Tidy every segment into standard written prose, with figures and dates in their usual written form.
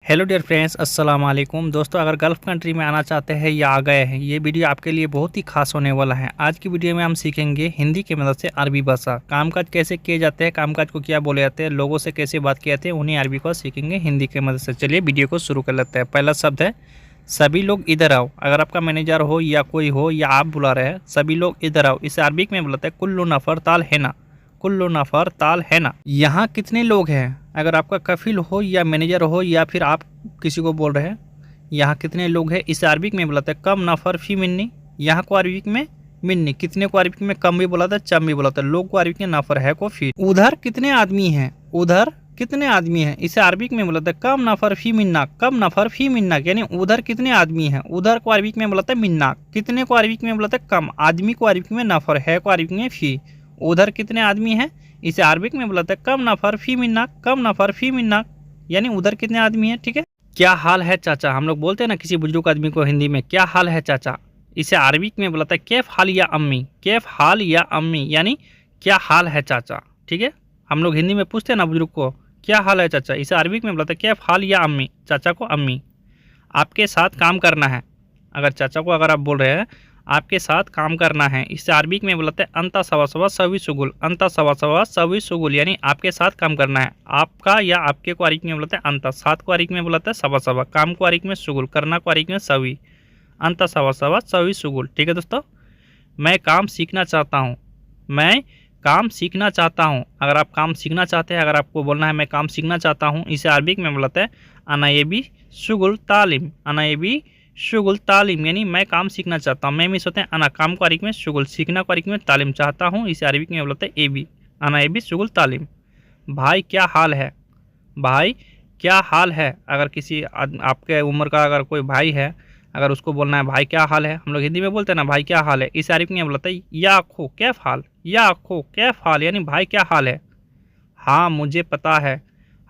Hello dear friends, अस्सलाम वालेकुम। दोस्तों, अगर गल्फ़ कंट्री में आना चाहते हैं या आ गए हैं, ये वीडियो आपके लिए बहुत ही खास होने वाला है। आज की वीडियो में हम सीखेंगे हिंदी की मदद से अरबी भाषा, कामकाज कैसे किए जाते हैं, कामकाज को क्या बोले जाते हैं, लोगों से कैसे बात किए जाते हैं, उन्हीं अरबी को सीखेंगे हिंदी की मदद से। चलिए वीडियो को शुरू कर लेते हैं। पहला शब्द है सभी लोग इधर आओ। अगर आपका मैनेजर हो या कोई हो या आप बुला रहे हैं, सभी लोग इधर आओ, इसे अरबिक में बोलते हैं कुल्लु नफर ताल है ना, कुल्लु नफर ताल है ना। यहाँ कितने लोग हैं? अगर आपका कफिल हो या मैनेजर हो या फिर आप किसी को बोल रहे हैं, यहाँ कितने लोग हैं, इसे अरबिक में बुलाते हैं कम नफर फी मिन्नी। यहाँ को अरबिक में मिन्नी, कितने को अरबिक में कम भी बुलाता है, चम भी बुलाता है। लोग को अरबिक में नफर है को फी। उधर कितने आदमी हैं? उधर कितने आदमी हैं, इसे अरबिक में बुलाते हैं कम नफर फी मिन्ना, कम नफर फी मिन्ना, यानी उधर कितने आदमी हैं। उधर को अरबिक में बुलाते हैं मिन्ना, कितने को अरबिक में बुलाते हैं कम, आदमी को अरबिक में नफर, है को अरबिक में फी। उधर कितने आदमी हैं, इसे अरबिक में बुलाते हैं कम नफर फी मिन्ना, कम नफर फी मिन्ना, यानी उधर कितने आदमी हैं। ठीक है। क्या हाल है चाचा? हम लोग बोलते हैं ना किसी बुजुर्ग आदमी को हिंदी में, क्या हाल है चाचा, इसे अरबिक में बुलाता है कैफ हाल या अम्मी, कैफ हाल या अम्मी, यानी क्या हाल है चाचा। ठीक है। हम लोग हिंदी में पूछते हैं ना बुजुर्ग को, क्या हाल है चाचा, इसे अरबिक में बुलाता है कैफ हाल या अम्मी, चाचा को अम्मी। आपके साथ काम करना है, अगर चाचा को अगर आप बोल रहे हैं आपके साथ काम करना है, इसे अरबिक में बुलाते हैं अंता सवा सवा सवी सुगुल, अंता सवा सवा सवी सुगुल, यानी आपके साथ काम करना है। आपका या आपके को अरबिक में बुलाते हैं अंता, साथ को अरबिक में बुलाते हैं सवा सवा, काम को अरबिक में सुगुल, करना को अरबिक में सवी, अंता सवा सवा सवी सुगुल। ठीक है दोस्तों। मैं काम सीखना चाहता हूँ, मैं काम सीखना चाहता हूँ। अगर आप काम सीखना चाहते हैं, अगर आपको बोलना है मैं काम सीखना चाहता हूँ, इसे अरबिक में बुलाते हैं अनाएबी शुगुल तालिम, अनाएबी शुगुल तालिम, यानी मैं काम सीखना चाहता हूँ। मैं मिस होते हैं अना, काम को अरबिक में शुगुल, सीखना को अरबिक में तालिम, चाहता हूँ, इसे अरबिक में बोलते हैं एबी, अनाएबी शुगुल तालिम। भाई क्या हाल है, भाई क्या हाल है। अगर किसी आपके उम्र का अगर कोई भाई है, अगर उसको बोलना है भाई क्या हाल है, हम लोग हिंदी में बोलते हैं ना भाई क्या हाल है, इसे अरबिक में बोलते हैं या अखो कैफ हाल, या अखो कैफ हाल, यानी भाई क्या हाल है। हाँ मुझे पता है,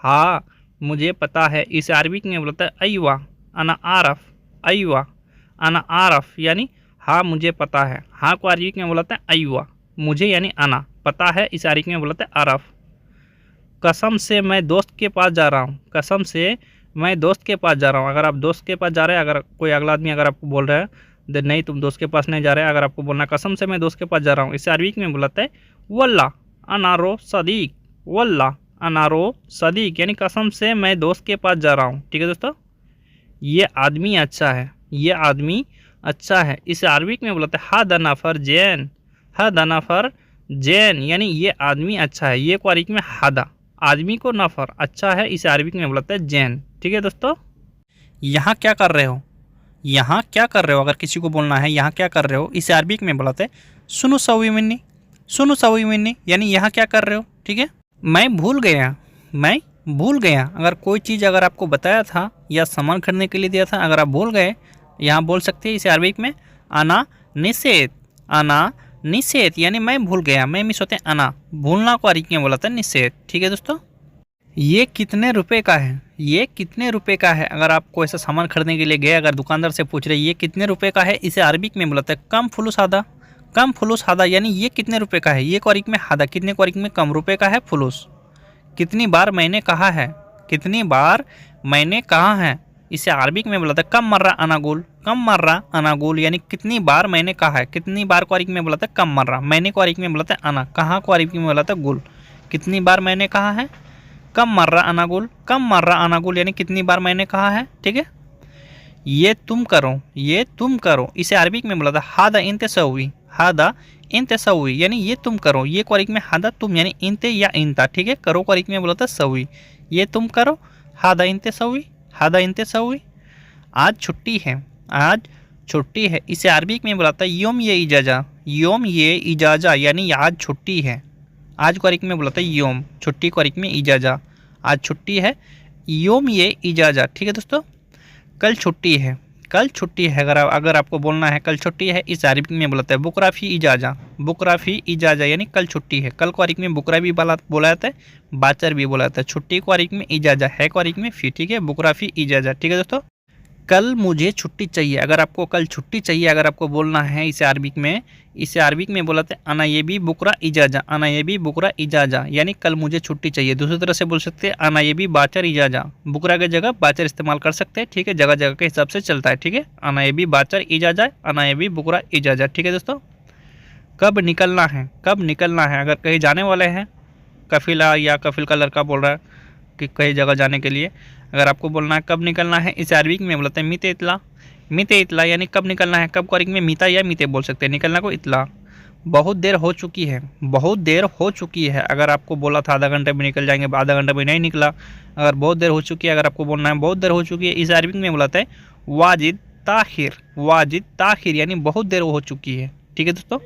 हाँ मुझे पता है, इसे अरबिक में बोलता है अयवा अना आरफ, अयवा अना आरफ, यानी हाँ मुझे पता है। हाँ को अरबिक में बोलते हैं अयवा, मुझे यानी अना, पता है, इसे अरबिक में बोलते हैं अरफ। कसम से मैं दोस्त के पास जा रहा हूँ, कसम से मैं दोस्त के पास जा रहा हूँ। अगर आप दोस्त के पास जा रहे हैं, अगर कोई अगला आदमी अगर आपको बोल रहा है नहीं तुम दोस्त के पास नहीं जा रहे हैं, अगर आपको बोलना कसम से मैं दोस्त के पास जा रहा हूँ, इसे अरबिक में बुलाता है वल्ला अनारो सदीक, वल्ला अनारो सदीक, यानी कसम से मैं दोस्त के पास जा रहा हूँ। ठीक है दोस्तों। ये आदमी अच्छा है, ये आदमी अच्छा है, इसे अरबिक में बुलाते हैं हा नफर जैन, हा नफर जैन, यानी ये आदमी अच्छा है। ये को अरबिक में हादा, आदमी को नफर अच्छा है, इसे अरबिक में बुलाते हैं जैन। ठीक है दोस्तों। यहाँ क्या कर रहे हो, यहाँ क्या कर रहे हो, अगर किसी को बोलना है यहाँ क्या कर रहे हो, इसे अरबिक में बुलाते हैं सुनु सवी मिन्नी, सुनु सवी मिन्नी, यानी यहाँ क्या कर रहे हो। ठीक है। मैं भूल गया, मैं भूल गया। अगर कोई चीज़ अगर आपको बताया था या सामान खरीदने के लिए दिया था, अगर आप भूल गए, यहाँ बोल सकते हैं इसे अरबिक में अना निषेध, अना निषेध, यानी मैं भूल गया। मैं मिस होते हैं अना, भूलना को अरबिक में बोलाता है निषेध। ठीक है दोस्तों। ये कितने रुपए का है, ये कितने रुपए का है। अगर आप कोई ऐसा सामान खरीदने के लिए गए, अगर दुकानदार से पूछ रहे ये कितने रुपए का है, इसे अरबिक में बोलाते हैं कम फुलूस हादा, कम फुलूस हादा, यानी ये कितने रुपए का है। ये को अरबिक में हादा, कितने को अरबिक में कम, रुपए का है फुलूस। कितनी बार मैंने कहा है, कितनी बार मैंने कहा है, इसे अरबिक में बोलाता है कम मर्रा अनागुल, कम मर्रा अनागुल, यानी कितनी बार मैंने कहा है। कितनी बार को अरबिक में बोलाता है कम मर्रा, मैंने को अरबिक में बोलाता है अना, कहाँ को अरबिक में बोलाता है गुल, कितनी बार मैंने कहा है, कम मर्रा अनागुल, कम मर्रा अनागुल, यानी कितनी बार मैंने कहा है। ठीक है। ये तुम करो, ये तुम करो, इसे अरबिक में बोलाता है हादा इंते सवी, हादा इंते सवी, यानी ये तुम करो। ये को अरबिक में हादा तुम, यानी इंते या इंता। ठीक है। करो को अरबिक में बोलाता है सवी, ये तुम करो, हादा इंते सवी, हादा इंते सवी। आज छुट्टी है, आज छुट्टी है, इसे अरबिक में बुलाता है योम ये इजाजा, योम ये इजाजा, यानी आज छुट्टी है। आज को अरबिक में बुलाता है योम, छुट्टी को अरबिक में इजाजा, आज छुट्टी है, योम ये इजाजा। ठीक है दोस्तों। कल छुट्टी है, कल छुट्टी है, अगर आपको बोलना है कल छुट्टी है, इस अरबिक में बुलाता है बुकराफी इजाजा, बुकराफी इजाजा, यानी कल छुट्टी है। कल को अरबिक में बुकरा भी बोला जाता है, बाचर भी बोला जाता है। छुट्टी को अरबिक में इजाजा, है को अरबिक में फी। ठीक है। बुकराफी इजाजा। ठीक है दोस्तों। कल मुझे छुट्टी चाहिए। अगर आपको कल छुट्टी चाहिए, अगर आपको बोलना है इसे अरबिक में बोलाते हैं अना ये भी बुकरा इजाजा, अना ये भी बुकरा इजाजा, यानी कल मुझे छुट्टी चाहिए। दूसरी तरह से बोल सकते हैं अना ये भी बाचर इजाजा, बुकरा की जगह बाचर इस्तेमाल कर सकते हैं, ठीक है, जगह जगह के हिसाब से चलता है, ठीक है। अना ये भी बाचर इजाजा, अना ये भी बुकरा इजाजा, ठीक है दोस्तों। कब निकलना है, कब निकलना है, अगर कहीं जाने वाले हैं, कफिला या कफिल का लड़का बोल रहा है कि कहीं जगह जाने के लिए, अगर आपको बोलना है कब निकलना है, इसे अरबिक में बोलते हैं मीते इतला, मीते इतला, यानी कब निकलना है। कब को अरबिक में मीता या मीते बोल सकते हैं, निकलना को इतला। बहुत देर हो चुकी है, बहुत देर हो चुकी है, अगर आपको बोला था आधा घंटे में निकल जाएंगे, आधा घंटे में नहीं निकला, अगर बहुत देर हो चुकी है, अगर आपको बोलना है बहुत देर हो चुकी है, इसे अरबिक में बुलाते हैं वाजिद ताखिर, वाजिद ताखिर, यानी बहुत देर हो चुकी है, ठीक है दोस्तों।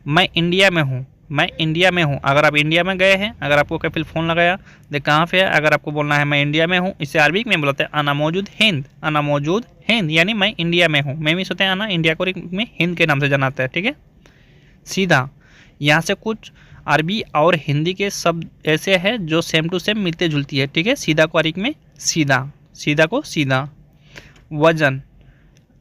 मैं इंडिया में हूँ, मैं इंडिया में हूँ, अगर आप इंडिया में गए हैं, अगर आपको कपिल फ़ोन लगाया देख कहाँ पे है, अगर आपको बोलना है मैं इंडिया में हूँ, इसे अरबिक में बोलते हैं अना मौजूद हिंद, अना मौजूद हिंद, यानी मैं इंडिया में हूँ। मैं भी सोचते हैं अना इंडिया को में हिंद के नाम से जाना है, ठीक है। सीधा, यहाँ से कुछ अरबी और हिंदी के शब्द ऐसे हैं जो सेम टू सेम मिलते जुलती है, ठीक है। सीधा को अरबिक में सीधा, सीधा को सीधा। वजन,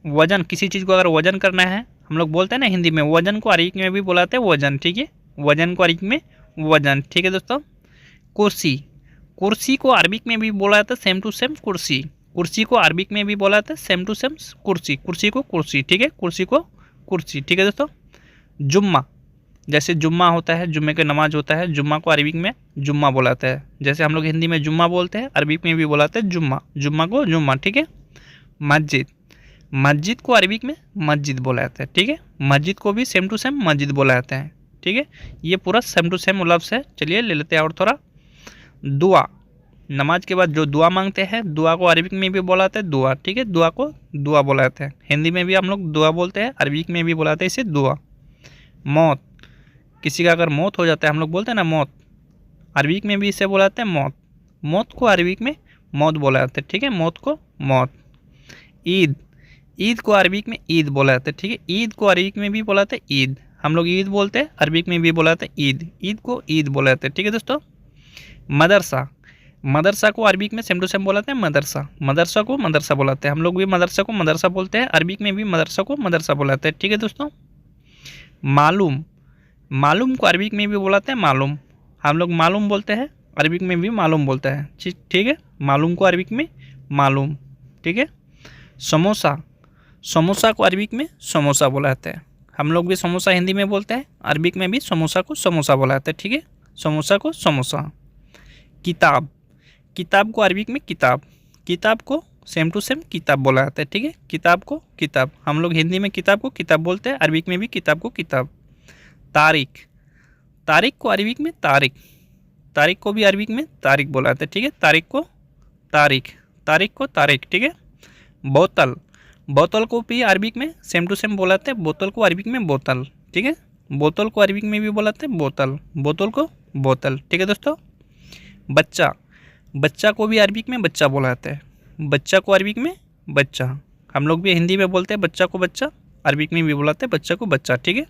वजन, किसी चीज़ को अगर वजन करना है, हम लोग बोलते हैं ना हिंदी में, वजन को अरबिक में भी बुलाते हैं वजन, ठीक है, वजन को अरबिक में वजन, ठीक है दोस्तों। कुर्सी, कुर्सी को अरबिक में भी बोला जाता है सेम टू सेम कुर्सी, कुर्सी को अरबिक में भी बोला जाता है सेम टू सेम कुर्सी, कुर्सी को कुर्सी, ठीक है, कुर्सी को कुर्सी, ठीक है दोस्तों। जुम्मा, जैसे जुम्मा होता है, जुम्मे का नमाज होता है, जुम्मा को अरबिक में जुम्मा बोलाता है, जैसे हम लोग हिंदी में जुम्मा बोलते हैं, अरबिक में भी बोलाते हैं जुम्मा, जुम्मा को जुम्मा, ठीक है। मस्जिद, मस्जिद को अरबिक में मस्जिद बोला जाता है, ठीक है, मस्जिद को भी सेम टू सेम मस्जिद बोला जाता है, ठीक है। ये पूरा सेम टू सेम लफ्ज़ है। चलिए ले लेते हैं और थोड़ा। दुआ, नमाज के बाद जो दुआ मांगते हैं, दुआ को अरबिक में भी बोला जाता है दुआ, ठीक है, दुआ को दुआ बोला जाता है। हिंदी में भी हम लोग दुआ बोलते हैं, अरबिक में भी बोलाते हैं इसे दुआ। मौत, किसी का अगर मौत हो जाता है, हम लोग बोलते हैं ना मौत, अरबिक में भी इसे बोला जाता है मौत, मौत को अरबिक में मौत बोला जाता है, ठीक है, मौत को मौत। ईद, ईद को अरबिक में ईद बोला जाता है, ठीक है, ईद को अरबिक में भी बोला जाता है ईद, हम लोग ईद बोलते हैं, अरबिक में भी बोला जाता है ईद, ईद को ईद बोला जाता है, ठीक है दोस्तों। मदरसा, मदरसा को अरबिक में सेम टू सेम बोलाते हैं मदरसा, मदरसा को मदरसा बोलाते हैं, हम लोग भी मदरसा को मदरसा बोलते हैं, अरबिक में भी मदरसा को मदरसा बोलाते हैं, ठीक है दोस्तों। मालूम, मालूम को अरबिक में भी बोलाते हैं मालूम, हम लोग मालूम बोलते हैं, अरबिक में भी मालूम बोलते हैं, ठीक है, मालूम को अरबिक में मालूम, ठीक है। समोसा, समोसा को अरबिक में समोसा बोला जाता है, हम लोग भी समोसा हिंदी में बोलते हैं, अरबिक में भी समोसा को समोसा बोला जाता है, ठीक है, समोसा को समोसा। किताब, किताब को अरबिक में किताब, किताब को सेम टू सेम किताब बोला जाता है, ठीक है, किताब को किताब, हम लोग हिंदी में किताब को किताब बोलते हैं, अरबिक में भी किताब को किताब। तारीख, तारीख को अरबिक में तारीख, तारीख को भी अरबिक में तारीख बोला जाता है, ठीक है, तारीख को तारीख, तारीख को तारीख, ठीक है। बोतल, बोतल को भी अरबिक में सेम टू सेम बोलाते हैं, बोतल को अरबिक में बोतल, ठीक है, बोतल को अरबिक में भी बोलाते हैं बोतल, बोतल को बोतल, ठीक है दोस्तों। बच्चा, बच्चा को भी अरबिक में बच्चा बोला जाता है, बच्चा को अरबिक में बच्चा, हम लोग भी हिंदी में बोलते हैं बच्चा को बच्चा, अरबिक में भी बुलाते हैं बच्चा को बच्चा, ठीक है।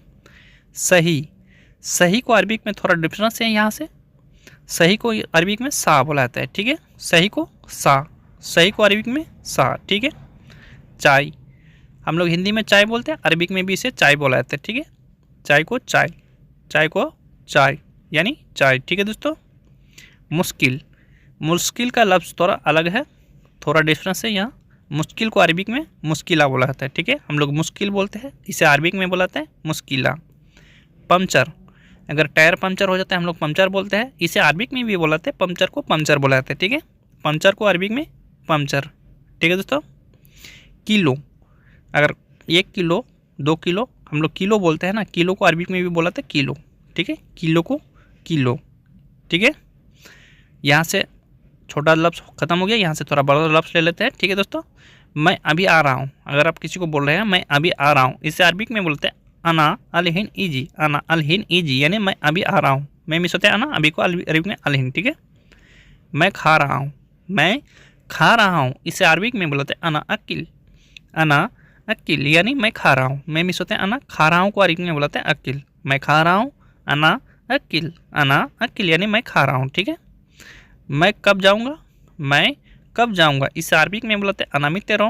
सही, सही को अरबिक में थोड़ा डिफरेंस है यहाँ से, सही को अरबिक में सा बोला जाता है, ठीक है, सही को सा, सही को अरबिक में सा, ठीक है। चाय, हम लोग हिंदी में चाय बोलते हैं, अरबिक में भी इसे चाय बोला जाता है, ठीक है, चाय को चाय, चाय को चाय, यानी चाय, ठीक है दोस्तों। मुश्किल, मुश्किल का लफ्ज़ थोड़ा अलग है, थोड़ा डिफरेंस है यहाँ, मुश्किल को अरबिक में मुश्किला बोला जाता है, ठीक है, हम लोग मुश्किल बोलते हैं, इसे अरबिक में बोलाते हैं मुश्किला। पंचर, अगर टायर पंचर हो जाता है हम लोग पंचर बोलते हैं, इसे अरबिक में भी बोलाते हैं, पंचर को पंचर बोला जाता है, ठीक है, पंचर को अरबिक में पंचर, ठीक है दोस्तों। किलो, अगर 1 किलो 2 किलो, हम लोग किलो बोलते हैं ना, किलो को अरबिक में भी बोलाते हैं किलो, ठीक है, किलो को किलो, ठीक है। यहाँ से छोटा लफ्ज़ ख़त्म हो गया, यहाँ से थोड़ा बड़ा लफ्ज़ ले लेते हैं, ठीक है दोस्तों। मैं अभी आ रहा हूँ, अगर आप किसी को बोल रहे हैं मैं अभी आ रहा हूँ, इसे अरबिक में बोलते हैं अना अलहिन ईजी, अना अलहिन ईजी, यानी मैं अभी आ रहा हूँ, मैं मिस होते हैं अना, अभी को अरबिक में अलहिन, ठीक है। मैं खा रहा हूँ, मैं खा रहा हूँ, इसे अरबिक में बोलते हैं अना अकिल, अना अकिल, यानी मैं खा रहा हूँ, मैं मिस होते हैं अना, खा रहा हूँ को अरबिक में बोलते हैं अकिल, मैं खा रहा हूँ, अना अकिल, अना अकिल, यानी मैं खा रहा हूँ, ठीक है। मैं कब जाऊँगा, मैं कब जाऊँगा, इसे अरबिक में बोलते हैं अना मितेरो,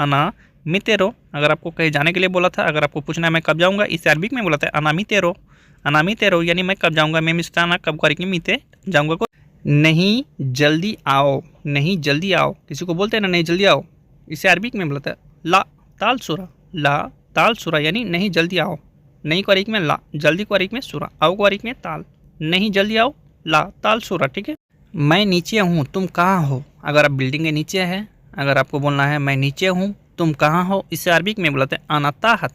अना मितेरो, अगर आपको कहीं जाने के लिए बोला था, अगर आपको पूछना है मैं कब जाऊँगा, इसे अरबिक में बोला था अनामितेरो। अनामितेरो यानी मैं कब जाऊँगा, मैं मिस्ताना कब करेंगे मीते जाऊँगा को। नहीं जल्दी आओ, नहीं जल्दी आओ, किसी को बोलते हैं ना नहीं जल्दी आओ, इसे अरबिक में बोला था ला ताल सुरा। ला ताल सुरा यानी नहीं जल्दी आओ। नहीं को अरबिक में ला, जल्दी को अरबिक में सुरा, आओ को अरबिक में ताल। नहीं जल्दी आओ, ला ताल सुरा, ठीक है। मैं नीचे हूँ, तुम कहाँ हो, अगर आप बिल्डिंग के नीचे है, अगर आपको बोलना है मैं नीचे हूँ तुम कहाँ हो, इसे अरबिक में बोलते हैं अना ताहत।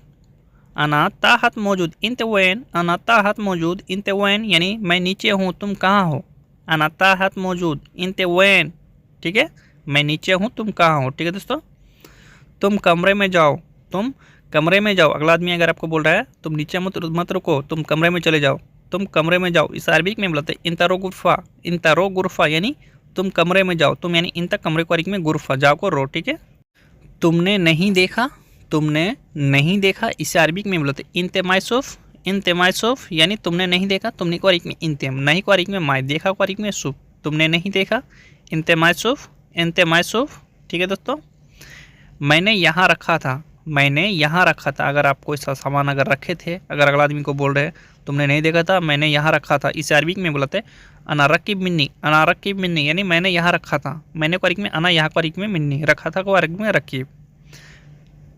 अना ताहत मौजूद इंते वैन, अना ताहत मौजूद इंते वैन यानी मैं नीचे हूँ तुम कहाँ हो। अना ताहत मौजूद इंते वैन, ठीक है, मैं नीचे हूँ तुम कहाँ हो, ठीक है दोस्तों। तुम कमरे में जाओ, तुम कमरे में जाओ, अगला आदमी अगर आपको बोल रहा है तुम नीचे मत रुको, तुम कमरे में चले जाओ, तुम कमरे में जाओ, इस अरबिक में बोलते हैं इंतरो गुरफा। इंतरो गुरफा यानी तुम कमरे में जाओ, तुम यानी इंता कमरे को अरबिक में गुरफा, जाओ को रो, ठीक है। तुमने नहीं देखा, तुमने नहीं देखा, इसे अरबिक में बोलते हैं इंते माइसोफ। इंते माइसोफ यानी तुमने नहीं देखा, तुमने को अरबिक में इंते, नहीं को अरबिक में माय, देखा को अरबिक में सुफ, तुमने नहीं देखा इंते माइसोफ, इंते माइसोफ, ठीक है दोस्तों। मैंने यहाँ रखा था, मैंने यहाँ रखा था, अगर आप कोई सा सामान अगर रखे थे, अगर अगला आदमी को बोल रहे हैं तुमने नहीं देखा था, मैंने यहाँ रखा था, इसे अरबिक में बोलते हैं अना रकीब मिन्नी। अना रकीब मिन्नी यानी मैंने यहाँ रखा था, मैंने को अरबिक में अना, यहाँ को अरबिक में मिन्नी, रखा था को अरबिक में रकीब।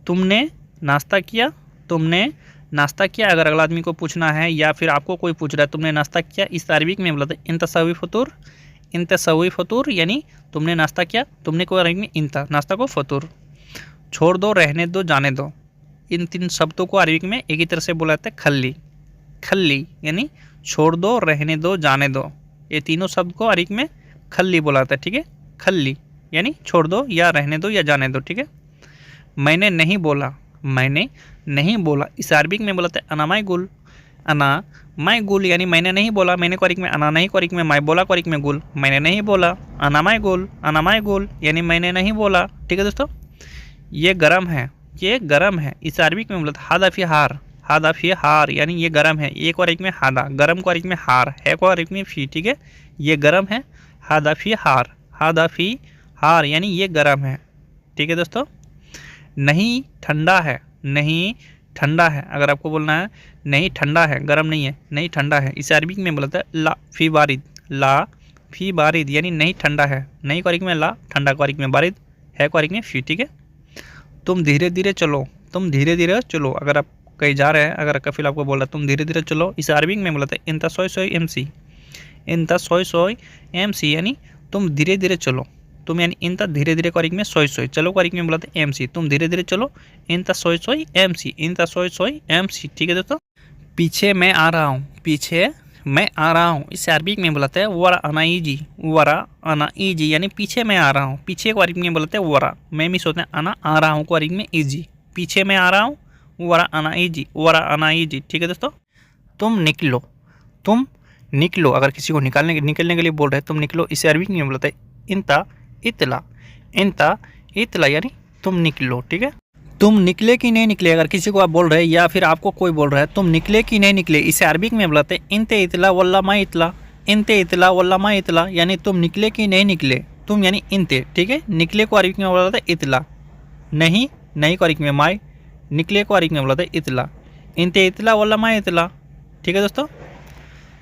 तुमने नाश्ता किया, तुमने नाश्ता किया, अगर अगला आदमी को पूछना है या फिर आपको कोई पूछ रहा है तुमने नाश्ता किया, इस अरबिक में बोलते हैं इंतसवी फतूर। इंतसवी फतूर यानी तुमने नाश्ता किया, तुमने को अरबिक में इंता, नाश्ता को फतूर। छोड़ दो, रहने दो, जाने दो, इन तीन शब्दों को अरबिक में एक ही तरह से बोला जाता है खल्ली। खल्ली यानी छोड़ दो, रहने दो, जाने दो, ये तीनों शब्द को अरबिक में खल्ली बोला जाता है, ठीक है। खल्ली यानी छोड़ दो या रहने दो या जाने दो, ठीक है। मैंने नहीं बोला, मैंने नहीं बोला, इस अरबिक में बोला था अना माय गुल। अना माय गुल यानी मैंने नहीं बोला, मैंने को अरबिक में अना, नहीं को अरबिक में माय, बोला को अरबिक में गुल, मैंने नहीं बोला, अना माय गुल। अना माय गुल यानी मैंने नहीं बोला, ठीक है दोस्तों। ये गरम है, ये गरम है, इस अरबिक में बोला था हादा फी हार। हादा फी हार यानी ये गरम है, ये को अरबिक में हादा, गरम को अरबिक में हार, है को अरबिक में फी, ठीक है। ये गरम है, हादा फी हार, हादा फी हार यानी ये गरम है, ठीक है दोस्तों। नहीं ठंडा है, नहीं ठंडा है, अगर आपको बोलना है नहीं ठंडा है, गरम नहीं है, नहीं ठंडा है, इसे अरबिक में बोला था ला फी बारिद। ला फी बारिद यानी नहीं ठंडा है, नहीं को अरबिक में ला, ठंडा को अरबिक में बारिद, है को अरबिक में फी, ठीक है। तुम धीरे धीरे चलो, तुम धीरे धीरे चलो, अगर आप कहीं जा रहे हैं, अगर कफिल आपको बोल रहा है तुम धीरे धीरे चलो, इसे अरबिक में बोला था इंता सोई सोई एमसी। इंता सोई सोई एमसी यानी तुम धीरे धीरे चलो, तुम यानी इंता धीरे धीरे को अरबिक में सोई सोई, चलो को अरबिक में बोला था एमसी, तुम धीरे धीरे चलो, इंता सोई सोई एमसी, इंता सोई सोई एमसी, ठीक है दोस्तों। पीछे मैं आ रहा हूँ, पीछे मैं आ रहा हूँ, इसे अरबिक में बोलाते हैं वरा अना ईजी। वरा अना ईजी यानी पीछे मैं आ रहा हूँ, पीछे को अरबिक में बोलते हैं वरा, मैं मिस होते हैं अना आ रहा हूँ को अरबिक में ईजी, पीछे मैं आ रहा हूँ, वरा अना ईजी, वरा अना ईजी, ठीक है दोस्तों। तुम निकलो, तुम निकलो, अगर किसी को निकलने के लिए बोल रहे हैं तुम निकलो, इसे अरबिक में बोलते हैं इंता इतला। इंता इतला यानी तुम निकलो, ठीक है। तुम निकले कि नहीं निकले, अगर किसी को आप बोल रहे हैं या फिर आपको कोई बोल रहा है तुम निकले कि नहीं निकले, इसे अरबिक में बुलाते हैं इंते इतला वल्ला मा इतला। इंते इतला वल्ला मा इतला यानी तुम निकले कि नहीं निकले, तुम यानी इंते, ठीक है। निकले को अरबिक में बोलाते हैं इतला, नहीं नहीं को अरबिक में माय, निकले को अरबिक में बोलाते हैं इतला। इंते इतला वल्ला मा इतला, ठीक है दोस्तों।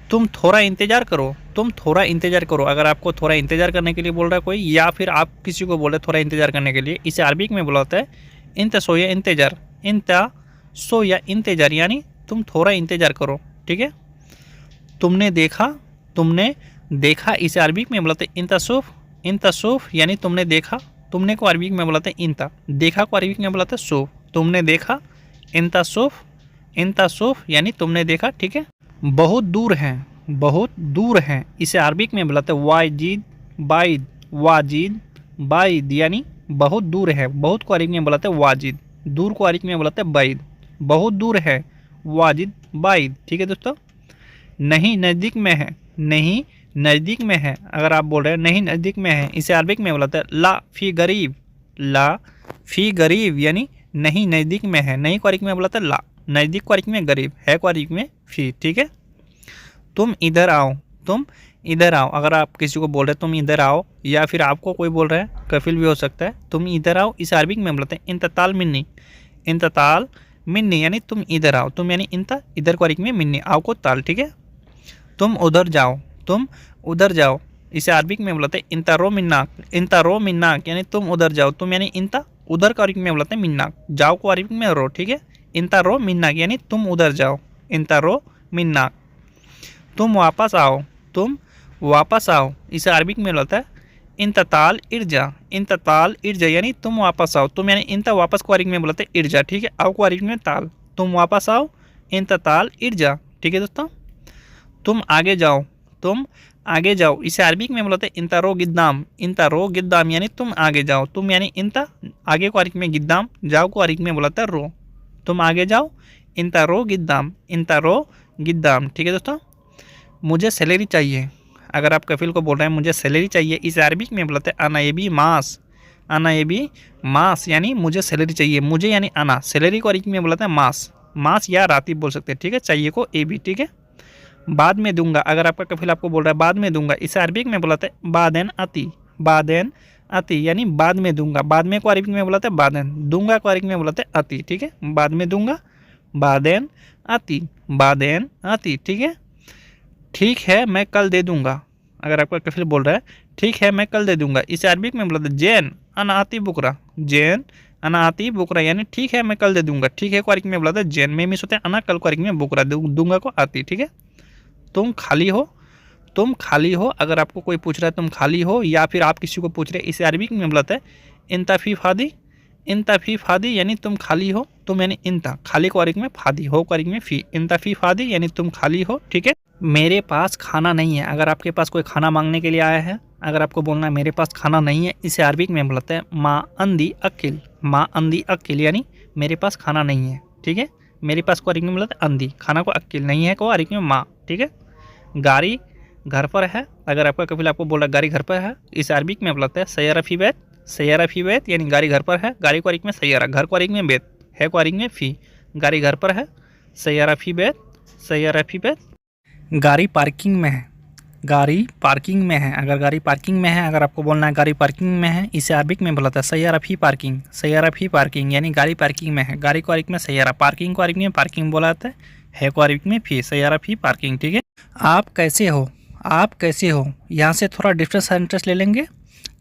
तुम थोड़ा इंतज़ार करो, तुम थोड़ा इंतज़ार करो, अगर आपको थोड़ा इंतज़ार करने के लिए बोल रहा है कोई या फिर आप किसी को बोल रहे थोड़ा इंतज़ार करने के लिए, इसे अरबिक में बुलाता है इंता सोया इंतज़ार। इंता सोया इंतज़ार यानी तुम थोड़ा इंतज़ार करो, ठीक है। तुमने देखा, तुमने देखा, इसे अरबिक में बुलाते हैं इंतासूफ। इंतासूफ यानी तुमने देखा, तुमने को अरबिक में बुलाते हैं इंता, देखा को अरबिक में बुलाते हैं सूफ, तुमने देखा, इंतासूफ। इंतासूफ यानी तुमने देखा, ठीक है। बहुत दूर हैं, बहुत दूर हैं, इसे अरबिक में बुलाते हैं वाजिद बाइद। वाजिद बाइद यानी बहुत दूर है, बहुत को अरबिक में बुलाते हैं वाजिद, दूर को अरबिक में बुलाते हैं बाइद। बहुत दूर है, वाजिद बाइद, ठीक है दोस्तों। नहीं नज़दीक में है, नहीं नज़दीक में है, अगर आप बोल रहे हैं नहीं नज़दीक में है, इसे अरबिक में बुलाते हैं ला फी गरीब। ला फी गरीब यानी नहीं नज़दीक में है, नहीं को अरबिक में बुलाते हैं ला, नज़दीक को अरबिक में गरीब, है को अरबिक में फी, ठीक है। तुम इधर आओ, तुम इधर आओ। अगर आप किसी को बोल रहे हैं तुम इधर आओ, या फिर आपको कोई बोल रहा है, कफिल भी हो सकता है, तुम इधर आओ, इसे अरबिक में बोलते हैं इंतताल मिन्नी। इंतताल मिन्नी यानी तुम इधर आओ। तुम यानी इंता, इधर को अरबिक में मिन्नी, आओ को ताल, ठीक है। तुम उधर जाओ, तुम उधर जाओ, इसे अरबिक में बोलते हैं इंता रो मिन्नाक। इंता रो मिन्नाक यानी तुम उधर जाओ। तुम यानी इंता, उधर को अरबिक में बोलते हैं मिन्नाक, जाओ को अरबिक में रो, ठीक है। इंता रो मिन्नाक यानी तुम उधर जाओ, इंता रो मिन्नाक। तुम वापस आओ, तुम वापस आओ, इसे अरबिक में बोलता है इंतताल इर्जा। इंतताल इर्जा यानी तुम वापस आओ। तुम यानी इंता, वापस को अरबिक में बोलते हैं इर्जा, ठीक है। आओ को अरबिक में ताल, तुम वापस आओ, इंतताल इर्जा, ठीक है दोस्तों। तुम आगे जाओ, तुम आगे जाओ, इसे अरबिक में बोलते हैं इंता रो गिद्दाम। इंता रो गिद्दाम यानी तुम आगे जाओ। तुम यानी इंता, आगे को अरबिक में गिद्दाम, जाओ को अरबिक में बोलता है रो। तुम आगे जाओ, इंता रो गिद्दाम, इंता रो गिद्दाम, ठीक है दोस्तों। मुझे सैलरी चाहिए। अगर आप कफिल को बोल रहे हैं मुझे सैलरी चाहिए, इसे अरबिक में बोलते हैं अना ये भी मास। अना ये भी मास यानी मुझे सैलरी चाहिए। मुझे यानी अना, सैलरी को अरबिक में बोलते हैं मास। मास या राती बोल सकते हैं, ठीक है। चाहिए को ए भी, ठीक है। बाद में दूंगा। अगर आपका कफिल आपको बोल रहा है बाद में दूंगा, इसे अरबिक में बोलते हैं बादेन अति। बादेन अति यानी बाद में दूंगा। बाद में को अरबिक में बोलते हैं बादेन, दूंगा को अरबिक में बोलते हैं अति, ठीक है। बाद में दूंगा, बादेन अति, बादेन अति, ठीक है। ठीक है मैं कल दे दूंगा। अगर आपका कफिल बोल रहा है ठीक है मैं कल दे दूंगा, इसे अरबिक में बोलते हैं जैन अना आती बुकरा। जैन अना आती बुकरा यानी ठीक है मैं कल दे दूंगा। ठीक है को अरबिक में बोलते हैं जैन, में मिस होते हैं अना, कल को अरबिक में बुकरा, दूंगा को आती, ठीक है। तुम खाली हो, तुम खाली हो। अगर आपको कोई पूछ रहा है तुम खाली हो, या फिर आप किसी को पूछ रहे हैं, इसे अरबिक में बोलते हैं इंता फी फादी। इंता फी फादी यानी तुम खाली हो। तुम यानी इंता, खाली को अरबिक में, फादी हो को अरबिक में फी। इंता फी फादी यानी तुम खाली हो, ठीक है। मेरे पास खाना नहीं है। अगर आपके पास कोई खाना मांगने के लिए आया है, अगर आपको बोलना है मेरे पास खाना नहीं है, इसे अरबिक में बोलते हैं माँ अंदी अक्किल। माँ अंदी अक्किल यानी मेरे पास खाना नहीं है, ठीक है। मेरे पास को अरबिक में बोलते हैं अंदी, खाना को अक्किल, नहीं है को अरबिक में माँ, ठीक है। गाड़ी घर पर है। अगर आपका कफिल आपको बोल रहा है गाड़ी घर पर है, इसे अरबिक में बोलते हैं सैयारा फी बैत। सैयारा फी बैत यानी गाड़ी घर पर है। गाड़ी को अरबिक में सैयारा, घर को अरबिक में बैत, है को अरबिक में फी। गाड़ी घर पर है, सैयारा फी बैत, सैयारा फी बैत। गाड़ी पार्किंग में है। गाड़ी पार्किंग में है। अगर गाड़ी पार्किंग में है, अगर आपको बोलना है गाड़ी पार्किंग में है, इसे अरबिक में बोलता है सैयारा फी पार्किंग। सैयारा फी पार्किंग यानी गाड़ी पार्किंग में है। गाड़ी को अरबिक में सैयारा, पार्किंग को अरबिक में पार्किंग बोला जाता है को अरबिक में फी, सैयारा फी पार्किंग, ठीक है। आप कैसे हो, आप कैसे हो, यहाँ से थोड़ा डिफरेंट सेंटेंस ले लेंगे।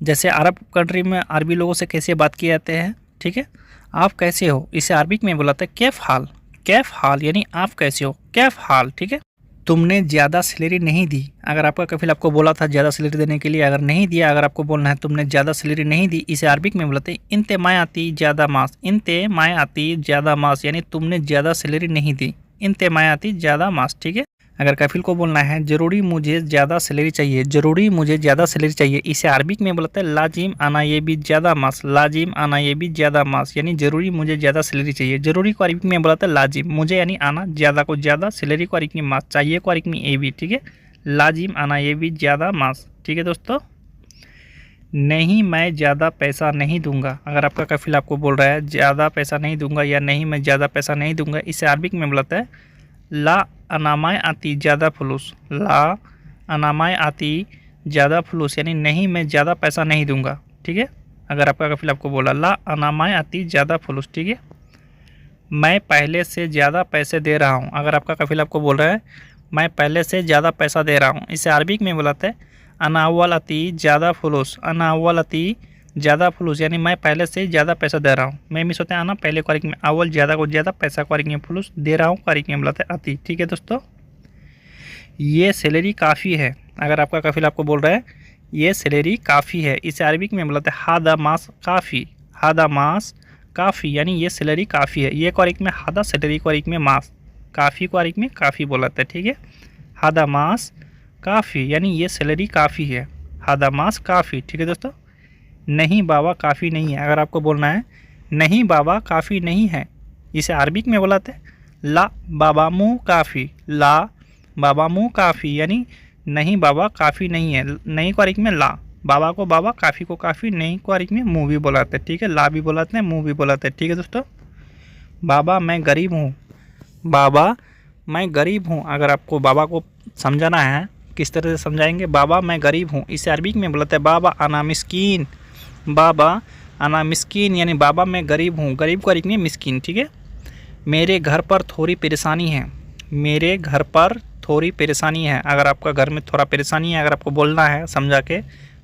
जैसे अरब कंट्री में अरबी लोगों से कैसे बात किए जाते हैं, ठीक है। आप कैसे हो, इसे अरबिक में बोलाते हैं कैफ हाल। कैफ हाल यानी आप कैसे हो, कैफ हाल, ठीक है। तुमने ज़्यादा सैलरी नहीं दी। अगर आपका कफिल आपको बोला था ज़्यादा सैलरी देने के लिए, अगर नहीं दिया, अगर आपको बोलना है तुमने ज़्यादा सैलरी नहीं दी, इसे अरबिक में बोलते हैं इंते माय आती ज़्यादा मास। इंते माय आती ज़्यादा मास यानी तुमने ज़्यादा सैलरी नहीं दी। इंते माय आती ज़्यादा मास, ठीक है। अगर कफिल को बोलना है ज़रूरी मुझे ज़्यादा सैलरी चाहिए, ज़रूरी मुझे ज़्यादा सैलरी चाहिए, इसे अरबिक में बोलते हैं लाजिम आना ये भी ज़्यादा मास। लाजिम आना ये भी ज़्यादा मास यानी ज़रूरी मुझे ज़्यादा सैलरी चाहिए। ज़रूरी को अरबिक में बोलते हैं लाजिम, मुझे यानी आना, ज़्यादा को ज़्यादा, सैलरी को अरबिक में मास, चाहिए को अरबिक में ए भी, ठीक है। लाजिम आना ये भी ज़्यादा मास, ठीक है दोस्तों। नहीं मैं ज़्यादा पैसा नहीं दूंगा। अगर आपका कफिल आपको बोल रहा है ज़्यादा पैसा नहीं दूंगा या नहीं मैं ज़्यादा पैसा नहीं दूंगा, इसे अरबिक में बोलता है ला अनामाय आती ज़्यादा फलूस। ला अनामाय आती ज़्यादा फलूस यानी नहीं मैं ज़्यादा पैसा नहीं दूंगा, ठीक है। अगर आपका कफिल आपको बोला ला अनामाय आती ज़्यादा फलूस, ठीक है। मैं पहले से ज़्यादा पैसे दे रहा हूँ। अगर आपका कफिल आपको बोल रहा है मैं पहले से ज़्यादा पैसा दे रहा हूँ, इसे अरबिक में बोलाते हैं अना अव्वल आती ज़्यादा फलूस। अना अव्वल आती ज़्यादा फलूस यानी मैं पहले से ज़्यादा पैसा दे रहा हूँ। मैं मिस होते हैं आना, पहले को अरबिक में अव्वल, ज़्यादा को ज़्यादा, पैसा को अरबिक में फलूस, दे रहा हूँ को अरबिक में बोलाते हैं आती, ठीक है दोस्तों। ये सैलरी काफ़ी है। अगर आपका कफिल आपको बोल रहा है ये सैलरी काफ़ी है, इसे अरबिक में बोलाते हैं हादा मास काफ़ी। हादा मास काफ़ी यानी ये सैलरी काफ़ी है। ये को अरबिक में हादा, सैलरी को अरबिक में मास, काफ़ी को अरबिक में काफ़ी बोलाते हैं, ठीक है। हादा मास काफ़ी यानी ये सैलरी काफ़ी है। हादा मास काफ़ी, ठीक है दोस्तों। नहीं बाबा काफ़ी नहीं है। अगर आपको बोलना है नहीं बाबा काफ़ी नहीं है, इसे अरबिक में बोलाते हैं ला बाबा मुँह काफ़ी। ला बाबा मुँह काफ़ी यानी नहीं बाबा काफ़ी नहीं है। नहीं को अरबिक में ला, बाबा को बाबा, काफ़ी को काफ़ी, नहीं को अरबिक में मुँह भी बोलाते हैं, ठीक है। ला भी बोलाते हैं, मुँह भी बोलाते हैं, ठीक है दोस्तों। बाबा मैं गरीब हूँ। बाबा मैं गरीब हूँ। अगर आपको बाबा को समझाना है किस तरह से समझाएंगे। बाबा मैं गरीब हूँ, इसे अरबी में बोलते हैं बाबा अना मिस्कीन। बाबा अना मिस्कीन यानी बाबा मैं गरीब हूँ, गरीब को अरबी में मिस्कीन, ठीक है। मेरे घर पर थोड़ी परेशानी है, मेरे घर पर थोड़ी परेशानी है। अगर आपका घर में थोड़ा परेशानी है, अगर आपको बोलना है समझा के,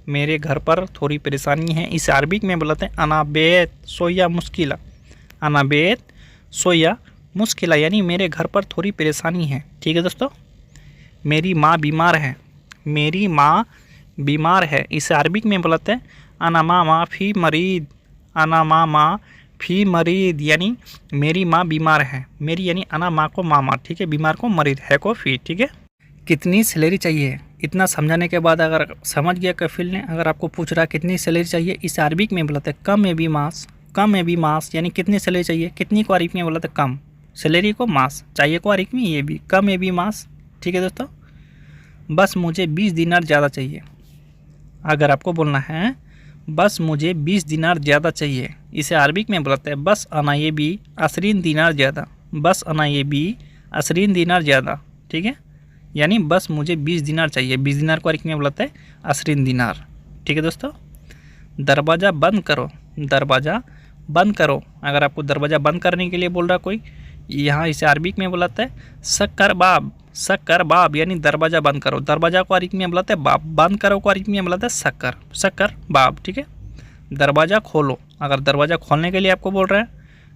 मेरे घर पर थोड़ी परेशानी है, इसे अरबी में बोलते हैं अना बेत सोया मुश्किला। अना बेत सोया मुश्किला यानी मेरे घर पर थोड़ी परेशानी है, ठीक है दोस्तों। मेरी माँ बीमार है, मेरी माँ बीमार है, इसे अरबी में बोलते हैं अना मामा फ़ी मरीद। अना मामा फ़ी मरीद यानी मेरी माँ बीमार है, मेरी यानी अना माँ को मामा, ठीक है, बीमार को मरीद, है को फ़ी, ठीक है। कितनी सैलरी चाहिए, इतना समझाने के बाद अगर समझ गया कफिल ने, अगर आपको पूछ रहा कितनी सैलरी चाहिए, इसे अरबी में बोलते हैं कम में भी मास। कम में भी मास यानी कितनी सैलरी चाहिए, कितनी को अरबी में बोलते हैं कम, सैलरी को मास, चाहिए को अरबी में ये भी कम में भी मास, ठीक है दोस्तों। बस मुझे 20 दिनार ज़्यादा चाहिए, अगर आपको बोलना है बस मुझे 20 दिनार ज़्यादा चाहिए, इसे अरबी में बोलते हैं बस अना ये भी 20 दिनार ज़्यादा। बस अना ये भी 20 दिनार ज़्यादा, ठीक है, यानी बस मुझे 20 दिनार चाहिए। 20 दिनार को अरबी में बोलते हैं 20 दिनार, ठीक है दोस्तों। दरवाज़ा बंद करो, दरवाज़ा बंद करो, अगर आपको दरवाज़ा बंद करने के लिए बोल रहा कोई, यहाँ इसे अरबी में बुलाते हैं शक्कर बाब। शक्कर बाब यानी दरवाज़ा बंद करो, दरवाज़ा को अरबी में बुलाते हैं बाब, बंद करो को अरबी में बुलाते हैं शक्कर, शक्कर बाब, ठीक है। दरवाज़ा खोलो, अगर दरवाज़ा खोलने के लिए आपको बोल रहे हैं,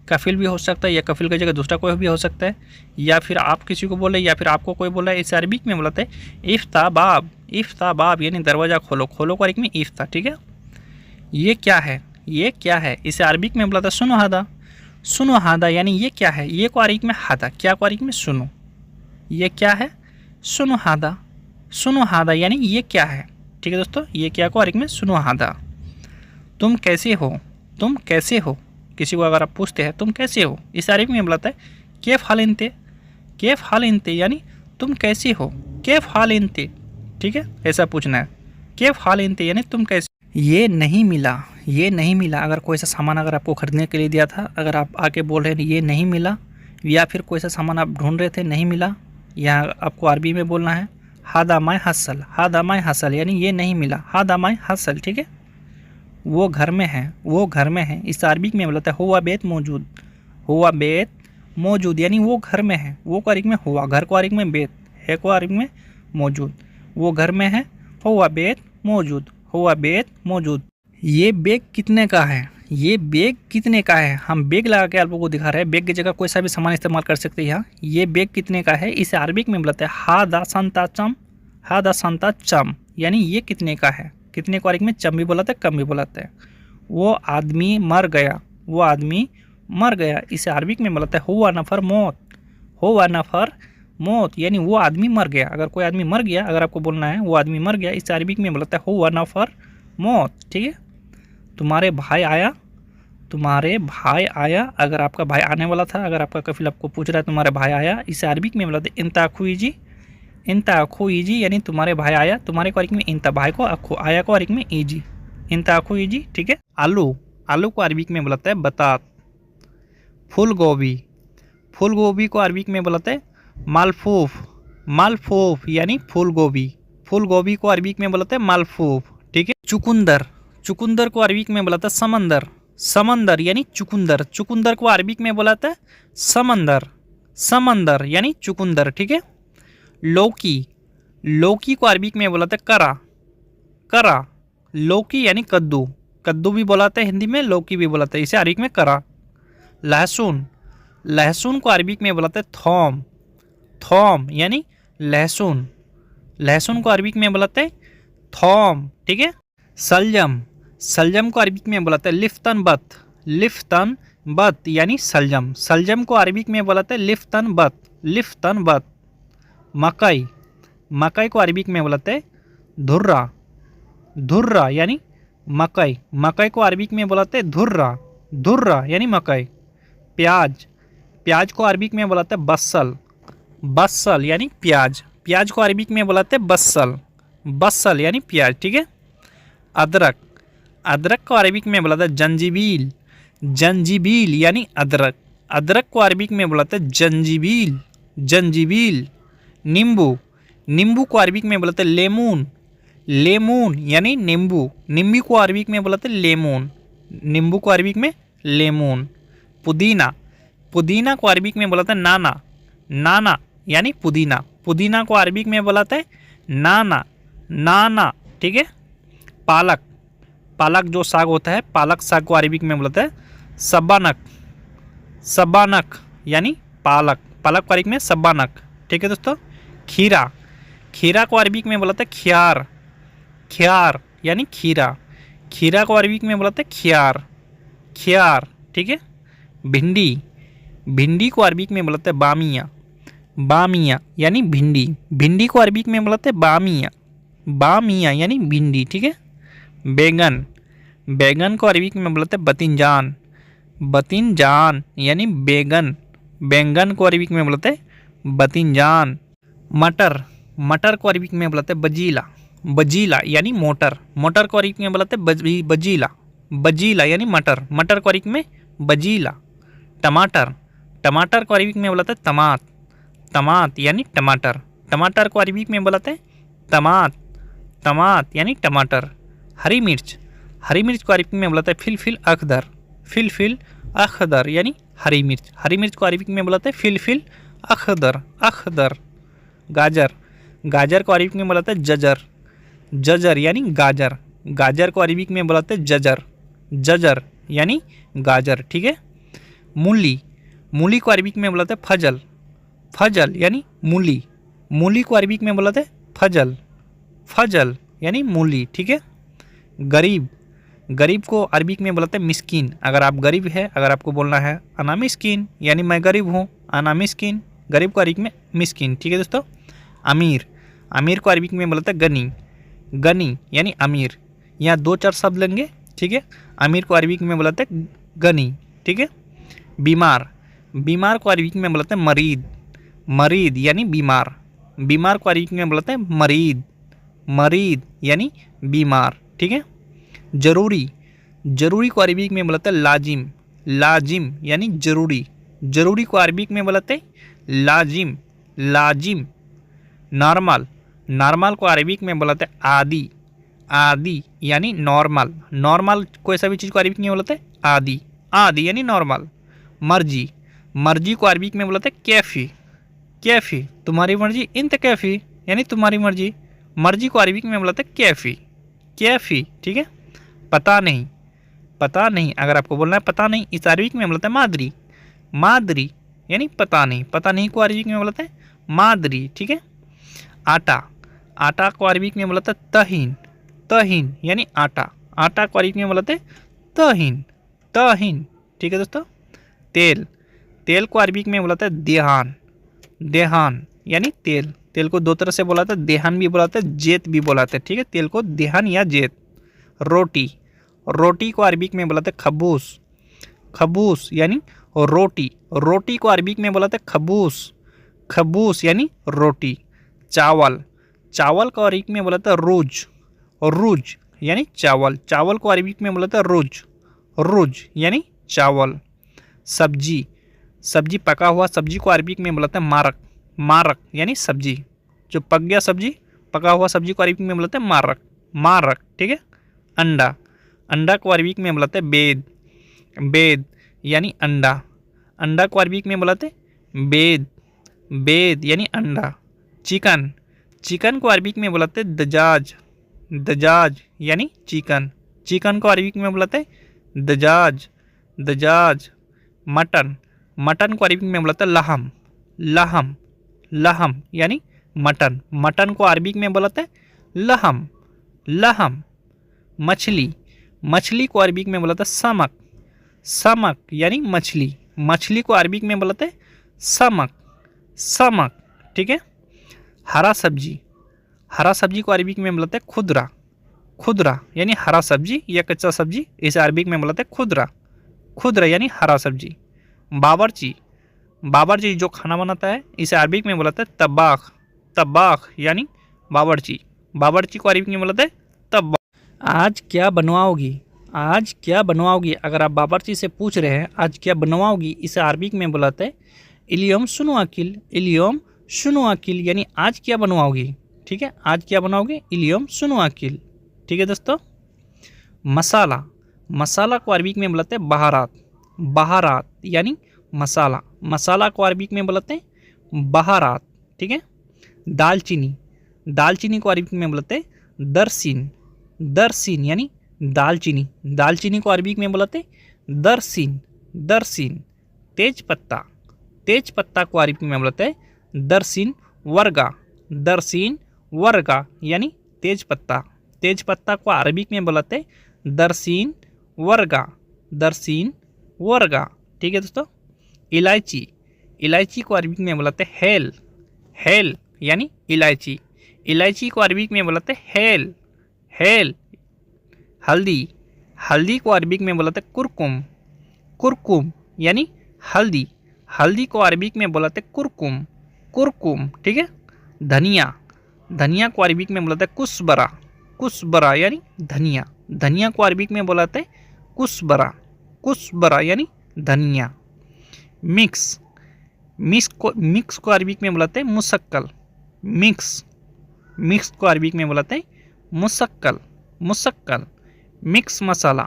कफिल भी हो सकता है या कफिल की जगह दूसरा कोई भी हो सकता है, या फिर आप किसी को बोले या फिर आपको कोई बोला है, इसे अरबी में बुलाते हैं इफ्ता बाब। इफ्ता बाब यानी दरवाज़ा खोलो, खोलो को अरबी में इफ्ता, ठीक है। ये क्या है, ये क्या है, इसे अरबी में बुलाता है सुनो हादा। सुनो हादा यानी ये क्या है, ये को अरबी में हादा, क्या को अरबी में सुनो, ये क्या है सुनो हादा। सुनो हादा यानी ये क्या है, ठीक है दोस्तों, ये क्या को अरबी में सुनो हादा। तुम कैसे हो, तुम कैसे हो, किसी को अगर आप पूछते हैं तुम कैसे हो, इस अरबी में बुलाता है केफ हाल इंते। केफ हाल इंते यानी तुम कैसे हो, केफ हाल इंते, ठीक है, ऐसा पूछना है, केफ हाल इंते यानी तुम कैसे। ये नहीं मिला, ये नहीं मिला, अगर कोई सा सामान अगर आपको खरीदने के लिए दिया था, अगर आप आके बोल रहे हैं ये नहीं मिला, या फिर कोई सा सामान आप ढूंढ रहे थे नहीं मिला, यहाँ आपको अरबी में बोलना है हादा my hustle. Hada my hustle यानी ये नहीं मिला, हादा माय हसल, ठीक है। वो घर में है, वो घर में है, इस अरबी में बोलता है हुआ बेत मौजूद। हुआ बेत मौजूद यानी वो घर में है, वो को अरबी में हुआ, घर को अरबी में बेत, है को अरबी में मौजूद, वो घर में है, हुआ बेत मौजूद, हुआ बेत मौजूद। ये बैग कितने का है, ये बैग कितने का है, हम बैग लगा के आप लोगों को दिखा रहे हैं, बैग की जगह कोई सा भी सामान इस्तेमाल कर सकते हैं यहाँ। ये बैग कितने का है, इसे अरबी में बोलते हैं हादा संता चम। हादा संता चम यानी ये कितने का है, कितने को अरबी में चम भी बोलाते हैं, कम भी बोलाते हैं। वो आदमी मर गया, वो आदमी मर गया, इसे अरबी में बोलते हैं हुआ नफर मौत। हुआ नफर मौत यानी वो आदमी मर गया, अगर कोई आदमी मर गया, अगर आपको बोलना है वो आदमी मर गया, इसे अरबी में बोलते हैं हुआ नफर मौत, ठीक है। तुम्हारे भाई आया, तुम्हारे भाई आया, अगर आपका भाई आने वाला था, अगर आपका कफिल आपको पूछ रहा है तुम्हारे भाई आया, इसे अरबी में बोलते हैं इंता अखुईजी। इंता अखुईजी यानी तुम्हारे भाई आया, तुम्हारे को अरबी में इंता, भाई को अखु, आया को अरबी में ईजी, इंता अखुईजी, ठीक है। आलू, आलू को अरबी में बोलते हैं बतात। फूल गोभी, फूल गोभी को अरबी में बोलते हैं मालफूफ। मालफूफ यानी फूल गोभी, फूल गोभी को अरबी में बोलते हैं मालफूफ, ठीक है। चुकुंदर, चुकुंदर को अरबी में बोलाता है समंदर। समंदर यानी चुकुंदर, चुकुंदर को अरबी में बोलाता है समंदर। समंदर यानी चुकुंदर, ठीक है। लौकी, लौकी को अरबी में बोलाते हैं करा। करा, लौकी यानी कद्दू, कद्दू भी बोलाते हैं हिंदी में, लौकी भी बोलाते हैं, इसे अरबी में करा। लहसुन, लहसुन को अरबी में बोलाते हैं थौम। थौम यानी लहसुन, लहसुन को अरबी में बोलाते हैं थौम, ठीक है। सलजम, सलजम को अरबी में बोलाते हैं लिफ्तन बत। लिफ्तन बत यानी सलजम, सलजम को अरबी में बोलाते हैं लिफ्तन बत। लिफ्तन बत। मकई, मकई को अरबी में बोलाते हैं धुर्रा। धुर्रा यानी मकई, मकई को अरबी में बोलाते हैं धुर्रा। धुर्रा यानी मकई। प्याज, प्याज को अरबी में बोलाते हैं बस्सल। बस्सल यानी प्याज, प्याज को अरबी में बोलाते हैं बस्सल। बस्सल यानी प्याज, ठीक है। अदरक, अदरक को अरबी में बोलाते हैं जंजीबील। जंजीबील यानी अदरक, अदरक को अरबी में बोलाते हैं जंजीबील। जंजीबील। नींबू, नींबू को अरबिक में बोलते हैं लेमून, लेमून यानी नींबू, नींबू को अरबिक में बोलते हैं लेमून, नींबू को अरबिक में लेमून। पुदीना, पुदीना को अरबिक में बोलते हैं नाना, नाना यानी पुदीना, पुदीना को अरबिक में बोलते हैं नाना, नाना, ठीक है। पालक, पालक जो साग होता है, पालक साग को अरबिक में बोलते हैं सब्बानक, सब्बानक यानी पालक, पालक को अरबिक में सब्बानक, ठीक है दोस्तों। खीरा, खीरा को अरबिक में बोलते हैं ख्यार, ख्यार यानी खीरा, खीरा को अरबिक में बोलते हैं ख्यार, ख्यार, ठीक है। भिंडी, भिंडी को अरबिक में बोलते हैं बामिया, बामिया यानी भिंडी, भिंडी को अरबिक में बोलते हैं बामिया, बामिया यानी भिंडी, ठीक है। बैगन, बैगन को अरबिक में बोलते हैं बतिंजान, बतिंजान यानी बैगन, बैंगन को अरबिक में बोलते हैं बतिंजान। मटर, मटर को अरबिक में बोलते हैं बजीला, बजीला यानी मोटर, मोटर को अरबिक में बोलते हैं बजीला, बजीला यानी मटर, मटर को अरबिक में बजीला। टमाटर, टमाटर को अरबिक में बोलते हैं तमात, तमात यानी टमाटर, टमाटर को अरबिक में बोलते हैं तमात, तमात यानी टमाटर। हरी मिर्च, हरी मिर्च को अरबिक में बोलते हैं फिलफिल अखदर, फिलफिल अखदर यानी हरी मिर्च, हरी मिर्च को अरबिक में बोलते हैं फिलफिल अखदर, अखदर। गाजर, गाजर को अरबिक में बोलते हैं जजर, जजर यानी गाजर, गाजर को अरबिक में बोलते हैं जजर, जजर यानी गाजर, ठीक है। मूली, मूली को अरबिक में बोलते हैं फजल, फजल यानी मूली, मूली को अरबिक में बोलते हैं फजल, फजल यानी मूली, ठीक है। गरीब, गरीब को अरबिक में बोलते हैं मिस्कीन, अगर आप गरीब है, अगर आपको बोलना है अना मिस्कीन यानी मैं गरीब हूँ, अना मिस्कीन, गरीब को अरबिक में मिस्कीन, ठीक है दोस्तों। अमीर, अमीर को अरबिक में बोलते हैं गनी, गनी यानी अमीर, यहाँ 2-4 शब्द लेंगे, ठीक है। अमीर को अरबिक में बोलते हैं गनी, ठीक है। बीमार, बीमार को अरबिक में बोलते हैं मरीद, मरीद यानी बीमार, बीमार को अरबिक में बोलते हैं मरीद, मरीद यानी बीमार, ठीक है। जरूरी, जरूरी को अरबिक में बोलते हैं लाजिम, लाजिम यानी जरूरी, जरूरी को अरबिक में बोलते हैं लाजिम, लाजिम। नॉर्मल, नॉर्मल को अरबिक में बोलते हैं आदि, आदि यानी नॉर्मल, नॉर्मल कोई सा भी चीज़ को अरबिक में बोलते हैं आदि, आदि यानी नॉर्मल। मर्जी, मर्जी को अरबिक में बोलते हैं कैफ़ी, कैफ़ी तुम्हारी मर्जी, इंत कैफ़ी यानी तुम्हारी मर्जी, मर्जी को अरबिक में बोलते हैं कैफ़ी, कैफ़ी, ठीक है। पता नहीं, पता नहीं अगर आपको बोलना है पता नहीं, इस अरबिक में बोलते हैं मादरी, मादरी यानी पता नहीं, पता नहीं को अरबिक में बोलते हैं मादरी, ठीक है। आटा, आटा को अरबिक में बोलते हैं तहीन, तहीन यानी आटा, आटा को अरबिक में बोलते हैं तहीन, तहीन, ठीक है दोस्तों। तेल, तेल को अरबिक में बोलते हैं देहान, देहान यानी तेल, तेल को 2 तरह से बोलाते हैं, देहान भी बोलाते हैं, जेत भी बोलाते हैं, ठीक है, तेल को देहान या जेत। रोटी, रोटी को अरबिक में बोलाते हैं खबूस, खबूस यानी रोटी, रोटी को अरबिक में बोलाते हैं खबूस, खबूस यानी रोटी। चावल, चावल को अरबिक में बोलाते हैं रूज, रूज यानी चावल, चावल को अरबिक में बोलाते हैं रूज, रूज यानी चावल। सब्जी, सब्जी पका हुआ सब्जी को अरबिक में बोलाते हैं मारक, मारक यानी सब्जी, जो पक गया सब्जी, पका हुआ सब्जी को अरबिक में बोलाते हैं मारक, मारक, ठीक है। अंडा, अंडा को अरबिक में बोलाते हैं बेद, बेद यानी अंडा, अंडा को अरबिक में बोलाते हैं बेद, बेद यानी अंडा। चिकन, चिकन को अरबिक में बोलाते हैं दजाज, दजाज यानी चिकन, चिकन को अरबिक में बोलाते हैं दजाज, दजाज। मटन, मटन को अरबिक में बोलाते हैं लहम, लहम, लहम यानी मटन, मटन को अरबिक में बोलाते हैं लहम, लहम। मछली, मछली को अरबिक में बोलाते हैं समक, समक यानी मछली, मछली को अरबिक में बोलाते हैं समक, समक, ठीक है। हरा सब्जी, हरा सब्जी को अरबिक में बोलाते हैं खुदरा, खुदरा यानी हरा सब्जी या कच्चा सब्जी, इसे अरबिक में बोलाते हैं खुदरा, खुदरा यानी हरा सब्जी। बावर्ची, बावर्ची जो खाना बनाता है इसे अरबिक में बोलाते हैं तब्बाख, तब्बाख यानी बावर्ची, बावर्ची को अरबिक में बोलाते हैं तब्बाख। आज क्या बनवाओगी, आज क्या बनवाओगी, अगर आप बावर्ची से पूछ रहे हैं आज क्या बनवाओगी, इसे अरबिक में बुलाते हैं इलियम सुनो अकिल, इलियम सुनो अकिल यानी आज क्या बनवाओगी, ठीक है, आज क्या बनाओगे, इलियम सुनो अकिल, ठीक है दोस्तों। मसाला, मसाला को अरबिक में बोलते हैं बहारात, बहारात यानी मसाला, मसाला को अरबिक में बोलते हैं बहारात, ठीक है। दालचीनी, दालचीनी को अरबिक में बोलते हैं दरसीन, दरसीन यानी दालचीनी, दालचीनी को अरबिक में बोलते हैं दरसीन, दरसीन। तेज पत्ता, तेज पत्ता को अरबिक में बोलते हैं दरसीन वर्गा, दरसीन वर्गा यानी तेज पत्ता, तेज पत्ता को अरबिक में बोलते हैं दरसीन वर्गा, दरसीन वर्गा, ठीक है दोस्तों। इलायची, इलायची को अरबिक में बोलते हैं हेल, हेल यानी इलायची, इलायची को अरबिक में बोलते हैं हेल, हेल। हल्दी, हल्दी को अरबिक में बोलते हैं कुरकुम, कुरकुम यानी हल्दी, हल्दी को अरबिक में बोलते हैं कुरकुम, कुरकुम, ठीक है। धनिया, धनिया को अरबिक में बोलते हैं कुस्बरा, कुस्बरा यानी धनिया, धनिया को अरबिक में बोलते हैं कुस्बरा, कुस्बरा यानी धनिया। मिक्स, मिक्स को अरबिक में बोलते हैं मुशक्कल, मिक्स, मिक्स को अरबिक में बोलते हैं मुशक्कल, मुशक्कल। मिक्स मसाला,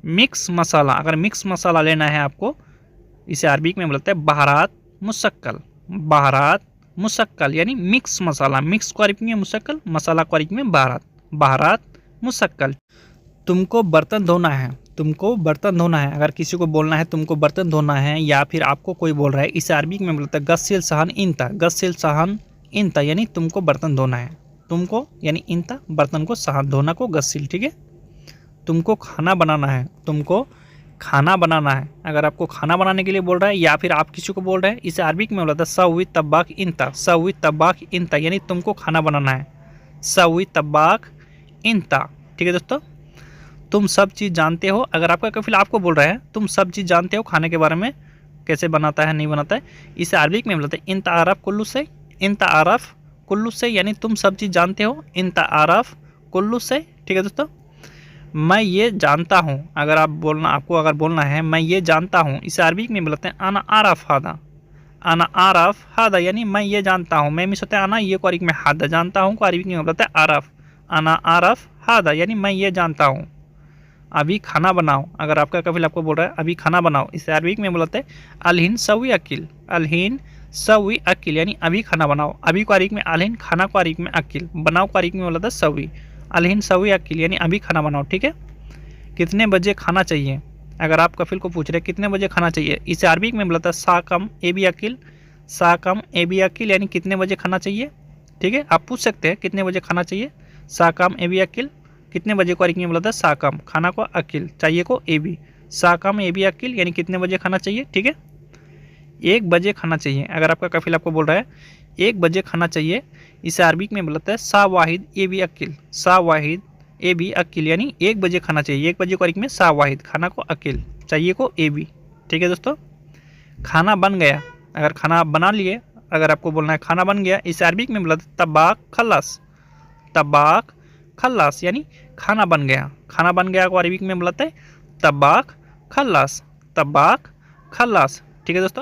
मिक्स मसाला, अगर मिक्स मसाला लेना है आपको, इसे अरबिक में बोलते हैं बहारात मुशक्कल, बहारात मुशक्कल यानी मिक्स मसाला, मिक्स को अरबिक में मुशक्कल, मसाला को अरबिक में बहारात, बहारात मुशक्कल। तुमको बर्तन धोना है, तुमको बर्तन धोना है, अगर किसी को बोलना है तुमको बर्तन धोना है या फिर आपको कोई बोल रहा है, इसे अरबिक में बोलते हैं गस्सिल सहन इंता, गस्सिल सहन इंता यानी तुमको बर्तन धोना है, तुमको यानी इंता बर्तन को, सहन धोना को गस्सिल, ठीक है। तुमको खाना बनाना है, तुमको खाना बनाना है, अगर आपको खाना बनाने के लिए बोल रहा है या फिर आप किसी को बोल रहे हैं, इसे अरबिक में बोलता है सवी तब्बाक इंता, सवी तब्बाक इंता यानी तुमको खाना बनाना है, सवी तब्बाक इंता, ठीक है दोस्तों। तुम सब चीज़ जानते हो, अगर आपका कफिल आपको बोल रहा है तुम सब चीज़ जानते हो खाने के बारे में, कैसे बनाता है नहीं बनाता है, इसे अरबिक में बोलते हैं इंता आरफ कुल्लू से, इंता आरफ कुल्लू से यानी तुम सब चीज़ जानते हो, इंता आरफ कुल्लू से, ठीक है दोस्तों। मैं ये जानता हूँ, अगर आप बोलना, आपको अगर बोलना है मैं ये जानता हूँ, इसे अरबिक में बोलते हैं आना आरफ हादा, आना आरफ हादा यानी मैं ये जानता हूँ, मैं मिस होता है आना, ये को अरबिक में हादा, जानता हूँ को अरबिक में बोलते हैं आरफ, आना आरफ हादा यानी मैं ये जानता हूँ। अभी खाना बनाओ, अगर आपका कफिल आपको बोल रहा है अभी खाना बनाओ, इसे अरबिक में बोलते हैं अलहिन सवी अकिल, अलहिन सवी अकिल यानी अभी खाना बनाओ, अभी को अरबिक में अलहिन, खाना को अरबिक में अकिल, बनाओ को अरबिक में बोलता है सवी, अलहिन सवी अकिल यानी अभी खाना बनाओ, ठीक है। कितने बजे खाना चाहिए, अगर आप कफिल को पूछ रहे हैं कितने बजे खाना चाहिए, इसे अरबिक में बोलता है साकम ए बी अकिल, साकम ए बी अकिल यानी कितने बजे खाना चाहिए, ठीक है। आप पूछ सकते हैं कितने बजे खाना चाहिए, साकम ए बी अकिल, कितने बजे को अरबिक में बोलता है साकम, खाना को अकिल, चाहिए को ए बी, साकम ए बी अकिल यानी कितने बजे खाना चाहिए, ठीक है। 1 बजे खाना चाहिए, अगर आपका कफिल आपको बोल रहा है 1 बजे खाना चाहिए, इसे अरबिक में बोलता है सा वाहिद ए बी अकिल, सा वाहिद ए बी अकिल यानी 1 बजे खाना चाहिए, 1 बजे को अरबिक में सा वाहिद, खाना को अकिल, चाहिए को ए बी, ठीक है दोस्तों। खाना बन गया, अगर खाना आप बना लिए, अगर आपको बोलना है खाना बन गया, इसे अरबिक में बोलता है तबाक खल्लास, तबाक खल्लास यानी खाना बन गया, खाना बन गया को अरबिक में बोलते हैं तबाक खल्लास, तबाक खल्लास, ठीक है दोस्तों।